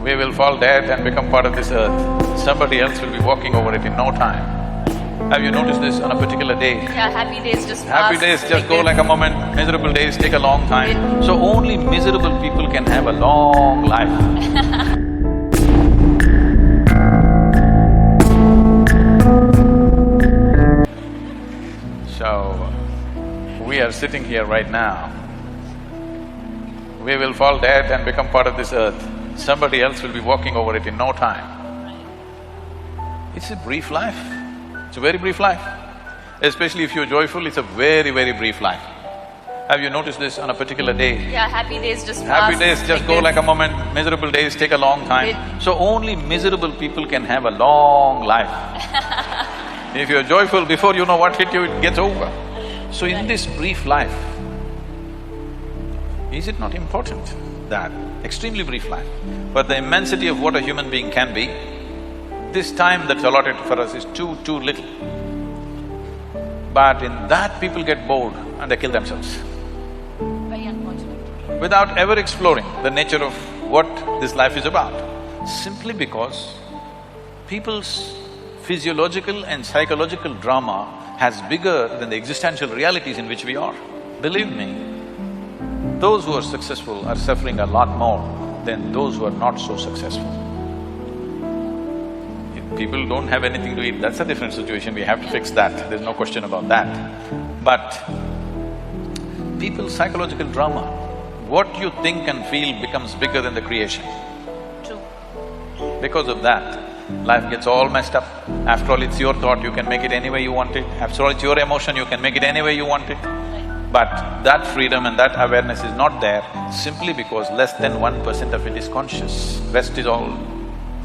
We will fall dead and become part of this earth. Somebody else will be walking over it in no time. Have you noticed this on a particular day? Yeah, happy days just Happy pass days just go this. like a moment, miserable days take a long time. So only miserable people can have a long life. So, we are sitting here right now. We will fall dead and become part of this earth. Somebody else will be walking over it in no time. It's a brief life. It's a very brief life. Especially if you're joyful, it's a very, very brief life. Have you noticed this on a particular day? Yeah, happy days just Happy pass days just go this. like a moment, miserable days take a long time. So only miserable people can have a long life. If you're joyful, before you know what hit you, it gets over. So in this brief life, is it not important that extremely brief life, but the immensity of what a human being can be, this time that's allotted for us is too little. But in that people get bored and they kill themselves Very unfortunate. without ever exploring the nature of what this life is about, simply because people's physiological and psychological drama has bigger than the existential realities in which we are. Believe me, those who are successful are suffering a lot more than those who are not so successful. If people don't have anything to eat, that's a different situation, we have to fix that, there's no question about that. But people's psychological drama, what you think and feel becomes bigger than the creation. True. Because of that, life gets all messed up. After all, it's your thought, you can make it any way you want it. After all, it's your emotion, you can make it any way you want it. But that freedom and that awareness is not there simply because less than 1% of it is conscious. Rest is all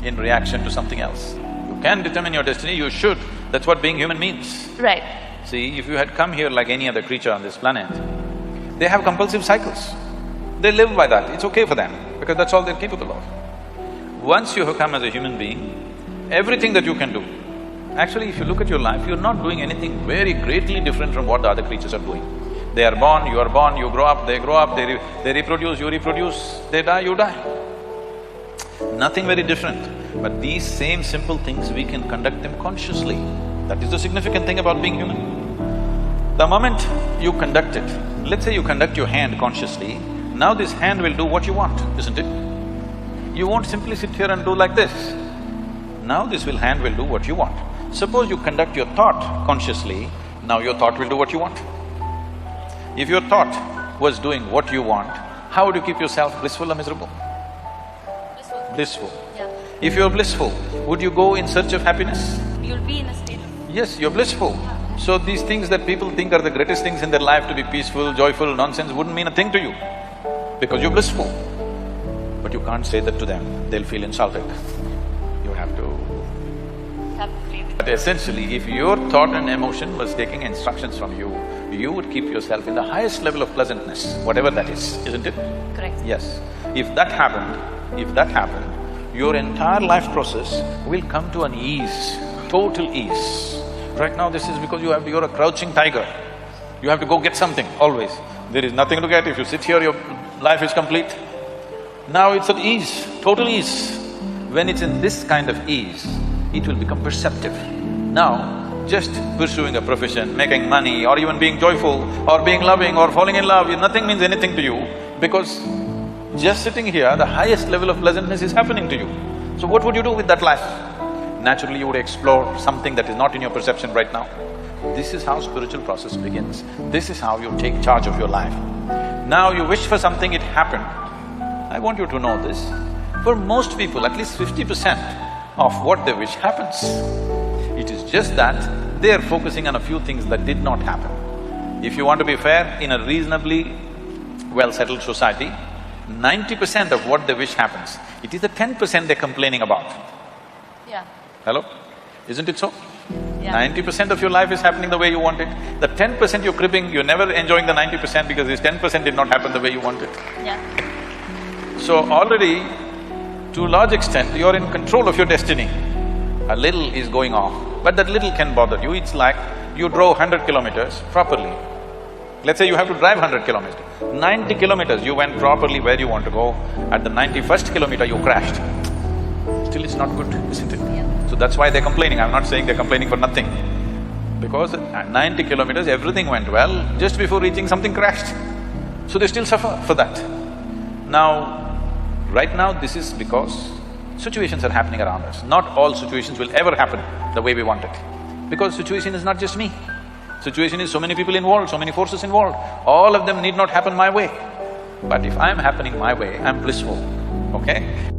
in reaction to something else. You can determine your destiny, you should. That's what being human means. Right. See, if you had come here like any other creature on this planet, they have compulsive cycles. They live by that, it's okay for them, because that's all they're capable of. Once you have come as a human being, everything that you can do, actually if you look at your life, you're not doing anything very greatly different from what the other creatures are doing. They are born, you grow up, they they reproduce, you reproduce, they die, you die. Nothing very different. But these same simple things, we can conduct them consciously. That is the significant thing about being human. The moment you conduct it, let's say you conduct your hand consciously, now this hand will do what you want, isn't it? You won't simply sit here and do like this. Now this hand will do what you want. Suppose you conduct your thought consciously, now your thought will do what you want. If your thought was doing what you want, how would you keep yourself blissful or miserable? Blissful. Blissful. Yeah. If you're blissful, would you go in search of happiness? You'll be in a state of… Yes, you're blissful. So these things that people think are the greatest things in their life, to be peaceful, joyful, nonsense, wouldn't mean a thing to you because you're blissful. But you can't say that to them, they'll feel insulted. You have to… But essentially, if your thought and emotion was taking instructions from you, you would keep yourself in the highest level of pleasantness, whatever that is, isn't it? Correct. Yes. If that happened, your entire life process will come to an ease, total ease. Right now this is because you're a crouching tiger. You have to go get something, always. There is nothing to get. If you sit here, your life is complete. Now it's at ease, total ease. When it's in this kind of ease, it will become perceptive. Now, just pursuing a profession, making money, or even being joyful, or being loving, or falling in love, nothing means anything to you, because just sitting here, the highest level of pleasantness is happening to you. So what would you do with that life? Naturally, you would explore something that is not in your perception right now. This is how spiritual process begins. This is how you take charge of your life. Now you wish for something, it happened. I want you to know this. For most people, at least 50% of what they wish happens. It is just that they are focusing on a few things that did not happen. If you want to be fair, in a reasonably well-settled society, 90% of what they wish happens. It is the 10% they're complaining about. Yeah. Hello? Isn't it so? Yeah. 90% of your life is happening the way you want it. The 10% you're cribbing, you're never enjoying the 90% because this 10% did not happen the way you want it. Yeah. So already, to a large extent, you're in control of your destiny. A little is going off, but that little can bother you. It's like you drove 100 kilometers properly. Let's say you have to drive 100 kilometers. 90 kilometers you went properly where you want to go. At the 91st kilometer you crashed. still it's not good, isn't it? Yeah. So that's why they're complaining. I'm not saying they're complaining for nothing. Because at 90 kilometers, everything went well, just before reaching something crashed. So they still suffer for that. Now, right now this is because situations are happening around us. Not all situations will ever happen the way we want it. Because situation is not just me. Situation is so many people involved, so many forces involved. All of them need not happen my way. But if I'm happening my way, I'm blissful, okay?